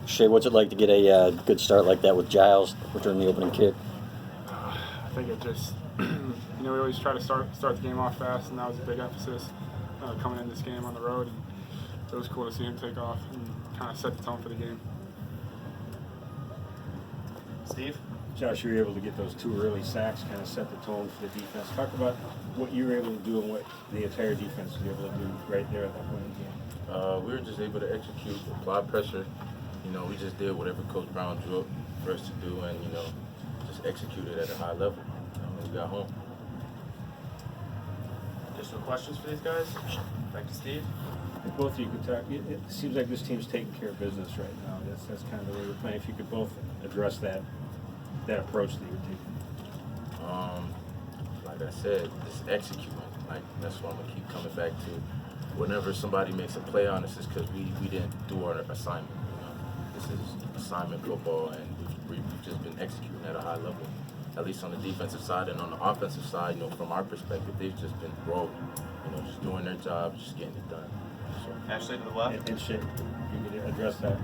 Shea, what's it like to get a good start like that with Giles returning the opening kick? I think it just, we always try to start the game off fast, and that was a big emphasis coming in this game on the road. And it was cool to see him take off and kind of set the tone for the game. Steve? Josh, you were able to get those 2 early sacks, kind of set the tone for the defense. Talk about what you were able to do and what the entire defense was able to do right there at that point in the game. We were just able to execute, apply pressure. We just did whatever Coach Brown drew up for us to do, and just execute it at a high level. We got home. Additional questions for these guys? Back to Steve. If both of you could talk, it seems like this team's taking care of business right now. That's kind of the way we're playing. If you could both address that approach that you're taking. Like I said, just executing. Like that's what I'm gonna keep coming back to. Whenever somebody makes a play on us, it's because we didn't do our assignment. This is assignment football, and we've just been executing at a high level. At least on the defensive side, and on the offensive side, from our perspective, they've just been rolling. Just doing their job, just getting it done. So. Ashley to the left. And Shea, you could address that.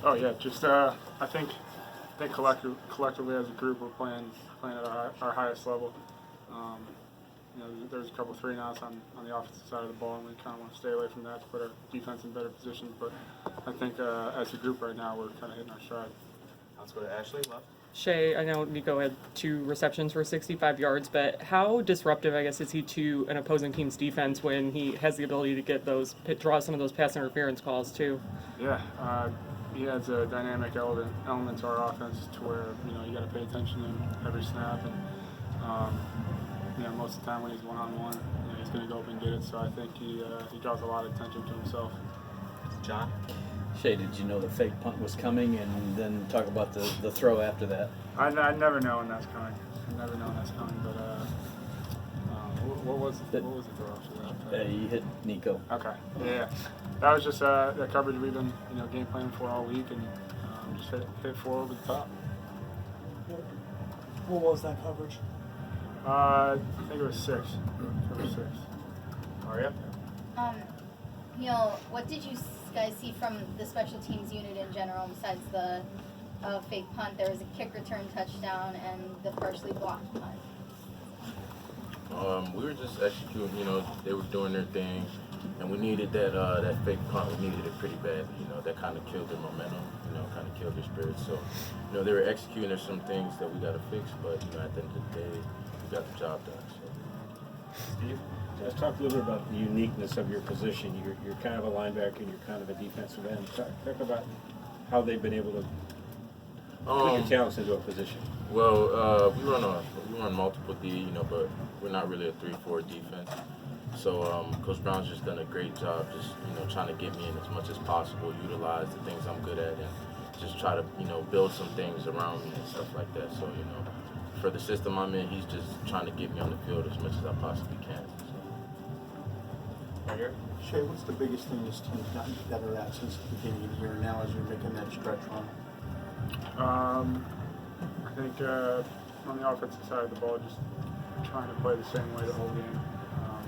Oh yeah, just I think collectively as a group we're playing at our highest level. There's a couple 3-and-outs on the offensive side of the ball, and we kind of want to stay away from that to put our defense in better position. But I think as a group right now, we're kind of hitting our stride. Let's go to Ashley, left. Shea, I know Nico had 2 receptions for 65 yards, but how disruptive, I guess, is he to an opposing team's defense when he has the ability to get draw some of those pass interference calls too? Yeah, he adds a dynamic element to our offense to where you got to pay attention to him every snap, and most of the time when he's one-on-one, he's going to go up and get it. So I think he draws a lot of attention to himself. John? Shea, did you know the fake punt was coming, and then talk about the throw after that? I never know when that's coming. But what was the throw after that? You hit Nico. Okay. Yeah. That was just the coverage we've been game planning for all week, and just hit 4 over the top. What was that coverage? I think it was 6. Cover 6. Aria? What did you guys see from the special teams unit in general besides the fake punt? There was a kick return touchdown and the partially blocked punt. We were just executing. They were doing their thing, and we needed that fake punt. We needed it pretty bad. That kind of killed their momentum. Kind of killed their spirit. So, they were executing. There's some things that we got to fix, but at the end of the day, we got the job done. So. Steve? Let's talk a little bit about the uniqueness of your position. You're kind of a linebacker and you're kind of a defensive end. Talk about how they've been able to put your talents into a position. Well, we run multiple D, but we're not really a 3-4 defense. So Coach Brown's just done a great job, just trying to get me in as much as possible, utilize the things I'm good at, and just try to build some things around me and stuff like that. So for the system I'm in, he's just trying to get me on the field as much as I possibly can. Right here. Shea, what's the biggest thing this team's gotten better at since the beginning of the year now as you're making that stretch run? I think on the offensive side of the ball, just trying to play the same way the whole game,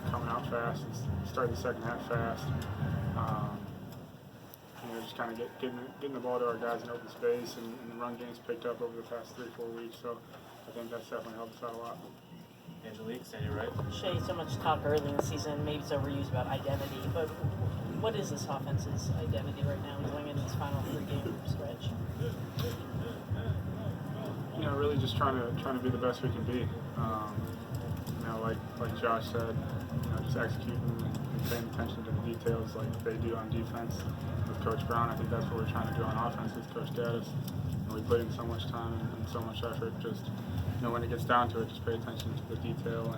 coming out fast and starting the second half fast. Just kind of getting the ball to our guys in open space, and the run game's picked up over the past 3-4 weeks. So I think that's definitely helped us out a lot. Angelique, stand your right. Shea, so much talk early in the season, maybe it's overused, about identity, but what is this offense's identity right now going into this final 3-game stretch? Really just trying to be the best we can be. Like Josh said, just executing and paying attention to the details like they do on defense with Coach Brown. I think that's what we're trying to do on offense with Coach Gaddis. We put in so much time and so much effort. Just when it gets down to it, just pay attention to the detail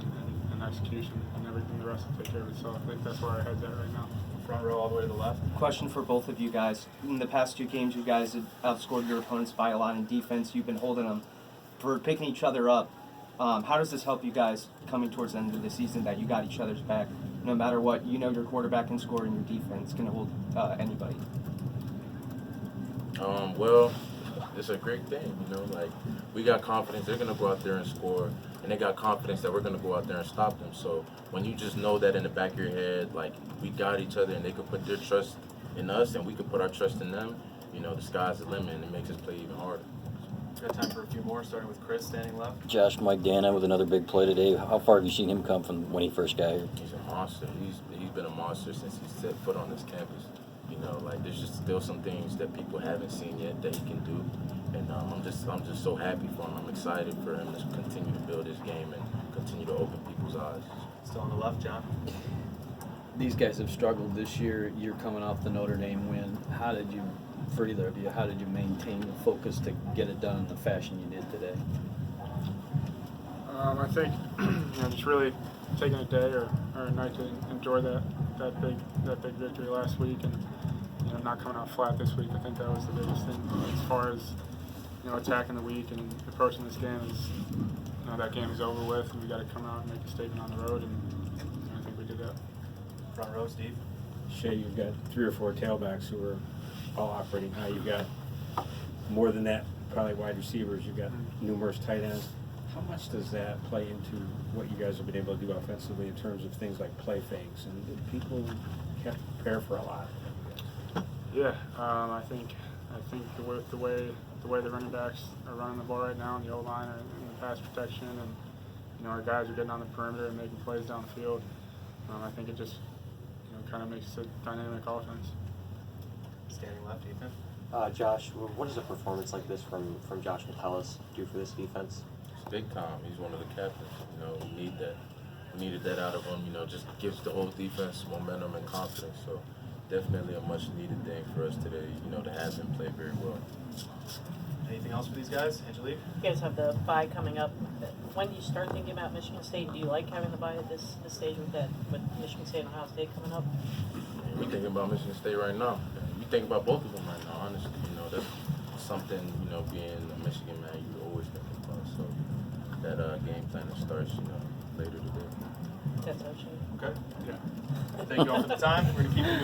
and execution, and everything the rest will take care of itself. I think that's where our head's at right now. Front row all the way to the left. Question for both of you guys. In the past 2 games, you guys have outscored your opponents by a lot in defense. You've been holding them for picking each other up. How does this help you guys coming towards the end of the season that you got each other's back? No matter what, your quarterback can score and your defense can hold anybody. Well, it's a great thing, we got confidence they're going to go out there and score, and they got confidence that we're going to go out there and stop them. So when you just know that in the back of your head, we got each other and they can put their trust in us and we can put our trust in them, you know, the sky's the limit, and it makes us play even harder. Got time for a few more, starting with Chris standing left. Josh Mike Dana with another big play today. How far have you seen him come from when he first got here? He's a monster. He's been a monster since he set foot on this campus. You know, like there's just still some things that people haven't seen yet that he can do, and I'm just so happy for him. I'm excited for him to continue to build his game and continue to open people's eyes. Still on the left, John. These guys have struggled this year. You're coming off the Notre Dame win. For either of you, how did you maintain the focus to get it done in the fashion you did today? I think just really taking a day or a night to enjoy that big victory last week, and not coming out flat this week. I think that was the biggest thing as far as attacking the week and approaching this game. Is that game is over with, and we got to come out and make a statement on the road, and I think we did that. Front row, Steve. Shea, you've got 3 or 4 tailbacks who are all operating high. You've got more than that, probably wide receivers. You've got numerous tight ends. How much does that play into what you guys have been able to do offensively in terms of things like play fakes? And people have to prepare for a lot. Yeah, I think with the way the running backs are running the ball right now, and the O-line are in the pass protection, and our guys are getting on the perimeter and making plays downfield. I think it just kind of makes it a dynamic offense. Standing left, Ethan. Josh, what does a performance like this from Josh Metellus do for this defense? It's big time. He's one of the captains. We need that. We needed that out of him. Just gives the whole defense momentum and confidence. So definitely a much needed thing for us today. To have him play very well. Anything else for these guys? Angelique? You guys have the bye coming up. When do you start thinking about Michigan State? Do you like having the bye at this stage with Michigan State and Ohio State coming up? We thinking about Michigan State right now. We think about both of them right now, honestly. That's something, being a Michigan man, you always think about. So that game plan starts, later today. That's actually. Okay. Yeah. Thank you all for the time. We're going to keep it